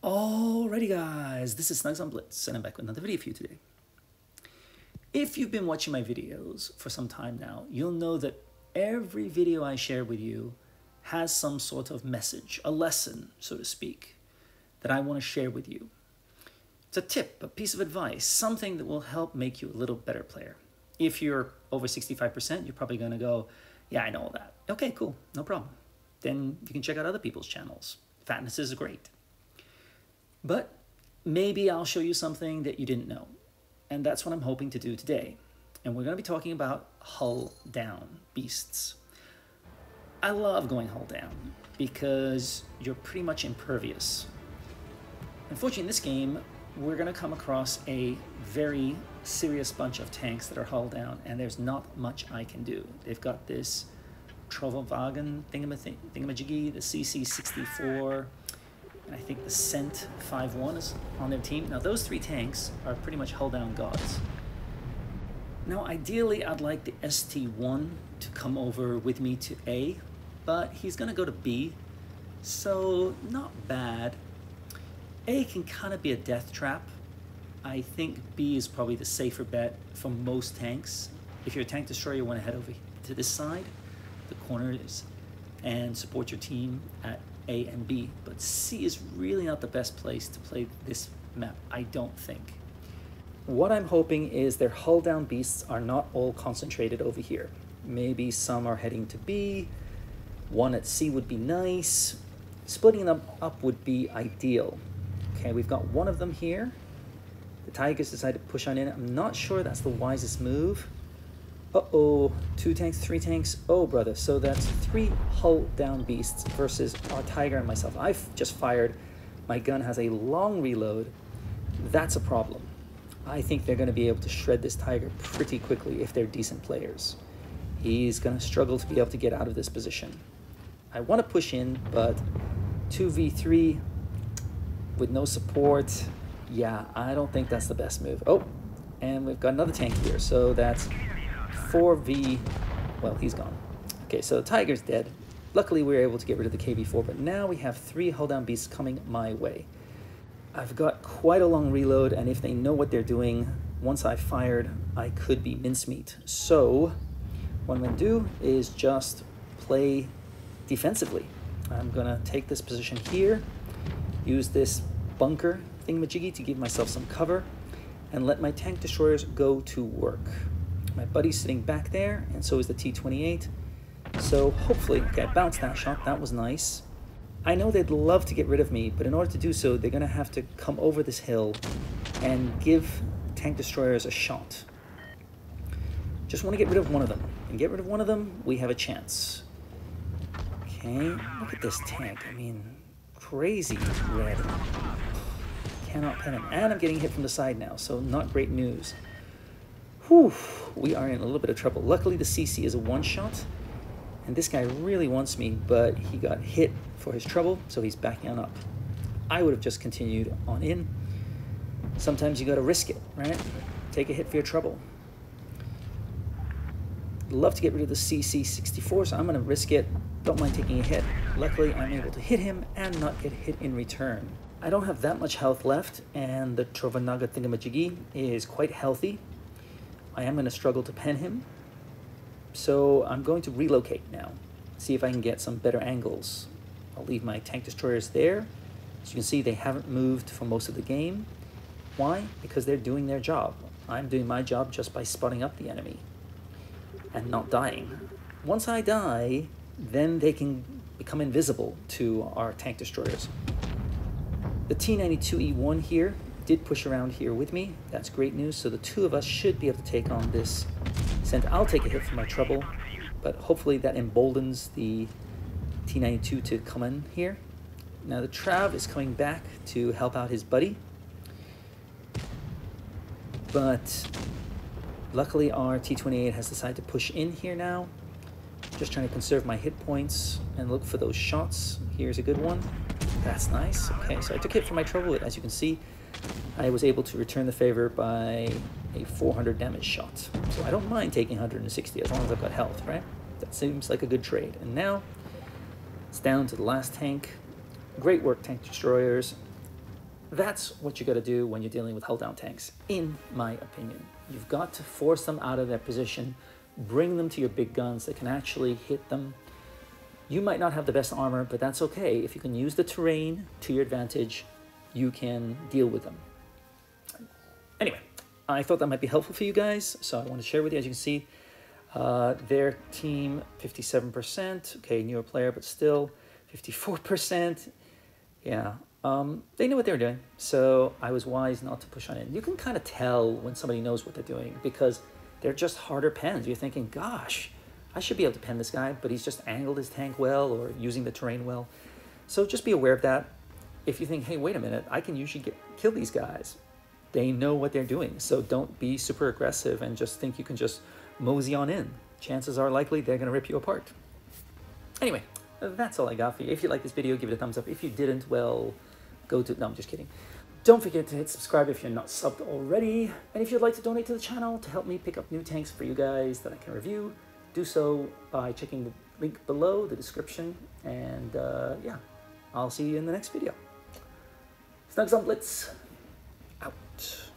Alrighty guys, this is snugsonblitz and I'm back with another video for you today. If you've been watching my videos for some time now, you'll know that every video I share with you has some sort of message, a lesson, so to speak, that I want to share with you. It's a tip, a piece of advice, something that will help make you a little better player. If you're over 65%, you're probably going to go, yeah, I know all that. Okay, cool, no problem. Then you can check out other people's channels. Fatness is great. But maybe I'll show you something that you didn't know. And that's what I'm hoping to do today. And we're going to be talking about hull down beasts. I love going hull down because you're pretty much impervious. Unfortunately, in this game, we're going to come across a very serious bunch of tanks that are hull down, and there's not much I can do. They've got this Trovelwagen thingamajiggy, the CC64, and I think the Cent 5-1 is on their team. Now those three tanks are pretty much hull down gods. Now ideally I'd like the ST1 to come over with me to A, but he's gonna go to B, so not bad. A can kind of be a death trap. I think B is probably the safer bet for most tanks. If you're a tank destroyer, you want to head over to this side, the corners, and support your team at A and B, but C is really not the best place to play this map, I don't think. What I'm hoping is their hull down beasts are not all concentrated over here. Maybe some are heading to B, one at C would be nice. Splitting them up would be ideal. Okay, we've got one of them here. The Tigers decided to push on in. I'm not sure that's the wisest move. Uh-oh, 2 tanks, 3 tanks. Oh, brother. So that's 3 hull down beasts versus our Tiger and myself. I've just fired. My gun has a long reload. That's a problem. I think they're going to be able to shred this Tiger pretty quickly if they're decent players. He's going to struggle to be able to get out of this position. I want to push in, but 2v3 with no support, yeah, I don't think that's the best move. Oh, and we've got another tank here, so that's 4v, well, he's gone. Okay, so the Tiger's dead. Luckily, we were able to get rid of the KV4, but now we have 3 hull down beasts coming my way. I've got quite a long reload, and if they know what they're doing, once I've fired, I could be mincemeat. So what I'm going to do is just play defensively. I'm going to take this position here, use this bunker thingamajiggy to give myself some cover, and let my tank destroyers go to work. My buddy's sitting back there, and so is the T58. So hopefully, okay, I bounced that shot. That was nice. I know they'd love to get rid of me, but in order to do so, they're going to have to come over this hill and give tank destroyers a shot. Just want to get rid of one of them. And get rid of one of them, we have a chance. Okay, look at this tank. I mean, crazy red. Cannot pen him. And I'm getting hit from the side now, so not great news. Whew, we are in a little bit of trouble. Luckily, the CC is a one-shot, and this guy really wants me, but he got hit for his trouble, so he's backing on up. I would have just continued on in. Sometimes you got to risk it, right? Take a hit for your trouble. Love to get rid of the CC64, so I'm going to risk it. Don't mind taking a hit. Luckily, I'm able to hit him and not get hit in return. I don't have that much health left, and the Trovelwagen thingamajiggy is quite healthy. I am going to struggle to pen him, so I'm going to relocate now, see if I can get some better angles. I'll leave my tank destroyers there. As you can see, they haven't moved for most of the game. Why? Because they're doing their job. I'm doing my job just by spotting up the enemy and not dying. Once I die, then they can become invisible to our tank destroyers. The T92E1 here did push around here with me. That's great news. So the two of us should be able to take on this Cent. I'll take a hit for my trouble, but hopefully that emboldens the T92 to come in here. Now the Trav is coming back to help out his buddy, but luckily our T28 has decided to push in here now. Just trying to conserve my hit points and look for those shots. Here's a good one. That's nice. Okay, so I took hit for my trouble. As you can see, I was able to return the favor by a 400 damage shot. So I don't mind taking 160 as long as I've got health, right? That seems like a good trade. And now it's down to the last tank. Great work, tank destroyers. That's what you got to do when you're dealing with hull down tanks, in my opinion. You've got to force them out of their position, bring them to your big guns that can actually hit them. You might not have the best armor, but that's okay. If you can use the terrain to your advantage, you can deal with them. Anyway, I thought that might be helpful for you guys, so I want to share with you. As you can see, their team 57%, okay, newer player, but still 54%. Yeah, they knew what they were doing, so I was wise not to push on in. You can kind of tell when somebody knows what they're doing because they're just harder pens. You're thinking, gosh, I should be able to pen this guy, but he's just angled his tank well or using the terrain well. So just be aware of that. If you think, hey, wait a minute, I can usually kill these guys. They know what they're doing, so don't be super aggressive and just think you can just mosey on in. Chances are likely they're going to rip you apart. Anyway, that's all I got for you. If you like this video, give it a thumbs up. If you didn't, well, go to... No, I'm just kidding. Don't forget to hit subscribe if you're not subbed already. And if you'd like to donate to the channel to help me pick up new tanks for you guys that I can review, do so by checking the link below, the description. And yeah, I'll see you in the next video. Snugs on Blitz, out.